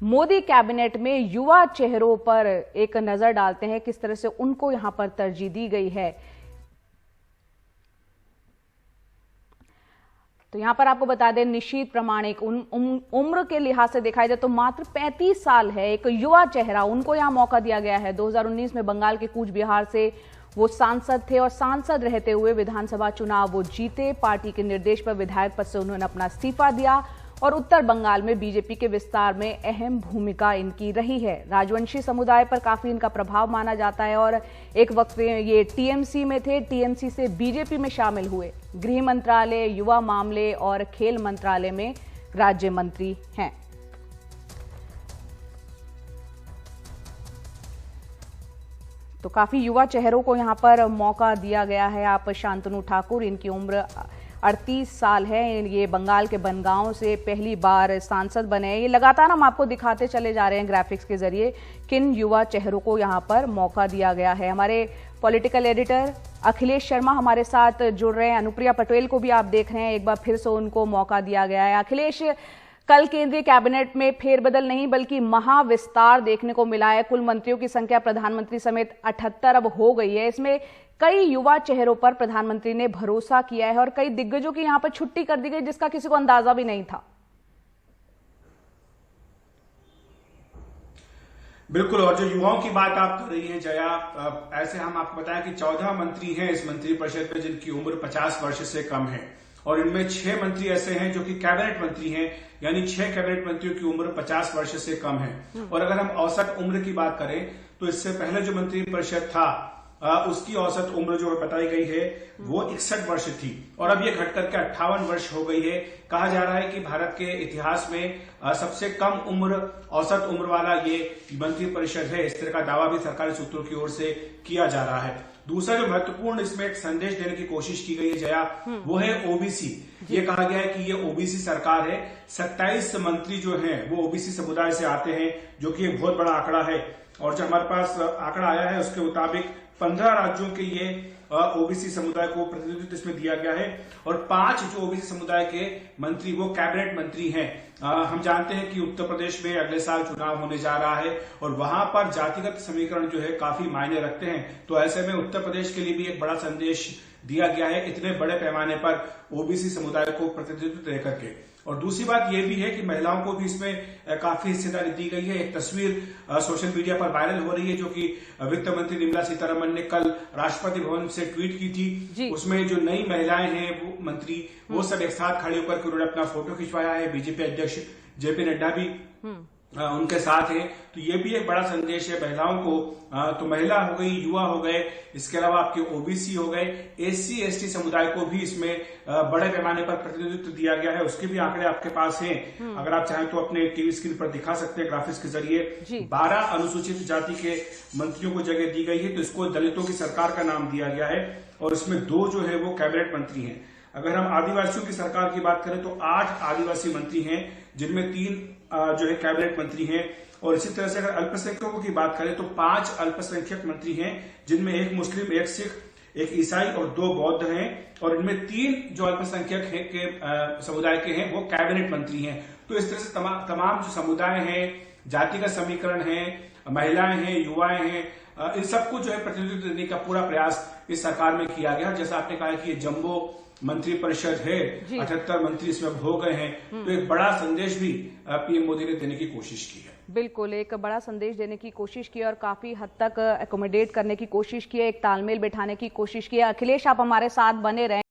Modi cabinet में युवा चेहरों पर एक नजर डालते हैं, किस तरह से उनको यहां पर तरजीह दी गई है। तो यहां पर आपको बता दें, निशीथ प्रामाणिक उम्र के लिहाज से देखा जाए तो मात्र 35 साल है, एक युवा चेहरा, उनको यहां मौका दिया गया है। 2019 में बंगाल के कूच बिहार से वो सांसद थे और सांसद रहते हुए विधानसभा चुनाव वो जीते। पार्टी के निर्देश पर विधायक पद से उन्होंने अपना इस्तीफा दिया और उत्तर बंगाल में बीजेपी के विस्तार में अहम भूमिका इनकी रही है। राजवंशी समुदाय पर काफी इनका प्रभाव माना जाता है और एक वक्त में ये टीएमसी में थे, टीएमसी से बीजेपी में शामिल हुए। गृह मंत्रालय, युवा मामले और खेल मंत्रालय में राज्य मंत्री हैं। तो काफी युवा चेहरों को यहां पर मौका दिया गया है। आप शांतनु ठाकुर, इनकी उम्र 38 साल है, ये बंगाल के बनगांव से पहली बार सांसद बने। ये लगातार हम आपको दिखाते चले जा रहे हैं ग्राफिक्स के जरिए किन युवा चेहरों को यहां पर मौका दिया गया है। हमारे पॉलिटिकल एडिटर अखिलेश शर्मा हमारे साथ जुड़ रहे हैं। अनुप्रिया पटेल को भी आप देख रहे हैं, एक बार फिर से उनको मौका दिया गया है। अखिलेश, कल केंद्रीय कैबिनेट में फेरबदल नहीं बल्कि महाविस्तार देखने को मिला है। कुल मंत्रियों की संख्या प्रधानमंत्री समेत 78 अब हो गई है। इसमें कई युवा चेहरों पर प्रधानमंत्री ने भरोसा किया है और कई दिग्गजों की यहां पर छुट्टी कर दी गई, जिसका किसी को अंदाजा भी नहीं था। बिल्कुल, और जो युवाओं की बात आप कर रही हैं जया, ऐसे हम आपको बताएं कि 14 मंत्री हैं इस मंत्रिपरिषद में जिनकी उम्र 50 वर्ष से कम है और इनमें 6 मंत्री ऐसे हैं जो कि कैबिनेट मंत्री हैं, यानी 6 कैबिनेट मंत्रियों की उम्र 50 वर्ष से कम है। और अगर हम औसत उम्र की बात करें तो इससे पहले जो मंत्रिपरिषद था उसकी औसत उम्र जो बताई गई है वो 61 वर्ष थी और अब ये घट करके 58 वर्ष हो गई है। कहा जा रहा है कि भारत के इतिहास में सबसे कम उम्र, औसत उम्र वाला ये मंत्रिपरिषद है। इस तरह का दावा भी सरकारी सूत्रों की ओर से किया जा रहा है। दूसरा जो महत्वपूर्ण इसमें एक संदेश देने की कोशिश की गई है जया, वो है ओबीसी। ये कहा गया है कि ये ओबीसी सरकार है। 27 मंत्री जो हैं वो ओबीसी समुदाय से आते हैं, जो कि एक बहुत बड़ा आंकड़ा है। और जो हमारे पास आंकड़ा आया है उसके मुताबिक 15 राज्यों के ये ओबीसी समुदाय को प्रतिनिधित्व इसमें दिया गया है और 5 जो ओबीसी समुदाय के मंत्री वो कैबिनेट मंत्री हैं। हम जानते हैं कि उत्तर प्रदेश में अगले साल चुनाव होने जा रहा है और वहां पर जातिगत समीकरण जो है काफी मायने रखते हैं। तो ऐसे में उत्तर प्रदेश के लिए भी एक बड़ा संदेश दिया गया है इतने बड़े पैमाने पर ओबीसी समुदाय को प्रतिनिधित्व देकर के। और दूसरी बात यह भी है कि महिलाओं को भी इसमें काफी हिस्सेदारी दी गई है। एक तस्वीर सोशल मीडिया पर वायरल हो रही है जो कि वित्त मंत्री निर्मला सीतारमण ने कल राष्ट्रपति भवन से ट्वीट की थी। उसमें जो नई महिलाएं हैं वो मंत्री, वो सब एक साथ खड़े होकर उन्होंने अपना फोटो खिंचवाया है। बीजेपी अध्यक्ष जेपी नड्डा भी उनके साथ है। तो ये भी एक बड़ा संदेश है महिलाओं को। तो महिला हो गई, युवा हो गए, इसके अलावा आपके ओबीसी हो गए, एससी एसटी समुदाय को भी इसमें बड़े पैमाने पर प्रतिनिधित्व दिया गया है। उसके भी आंकड़े आपके पास हैं, अगर आप चाहें तो अपने टीवी स्क्रीन पर दिखा सकते हैं ग्राफिक्स के जरिए। 12 अनुसूचित जाति के मंत्रियों को जगह दी गई है, तो इसको दलितों की सरकार का नाम दिया गया है और इसमें 2 जो है वो कैबिनेट मंत्री हैं। अगर हम आदिवासियों की सरकार की बात करें तो 8 आदिवासी मंत्री हैं, जिनमें 3 जो है कैबिनेट मंत्री हैं। और इसी तरह से अगर अल्पसंख्यकों की बात करें तो 5 अल्पसंख्यक मंत्री हैं, जिनमें 1 मुस्लिम, 1 सिख, 1 ईसाई और 2 बौद्ध हैं। और इनमें 3 जो अल्पसंख्यक के समुदाय के हैं वो कैबिनेट मंत्री हैं। तो इस तरह से तमाम जो समुदाय हैं, जातिगत समीकरण है, महिलाएं हैं, युवाएं हैं, इन सबको जो है प्रतिनिधित्व देने का पूरा प्रयास इस सरकार में किया गया। जैसा आपने कहा कि ये जम्बो मंत्रिपरिषद है, 78 मंत्री इसमें हो गए हैं। तो एक बड़ा संदेश भी पीएम मोदी ने देने की कोशिश की है। बिल्कुल, एक बड़ा संदेश देने की कोशिश की और काफी हद तक एकोमोडेट करने की कोशिश की है, एक तालमेल बैठाने की कोशिश की है। अखिलेश, आप हमारे साथ बने रहें।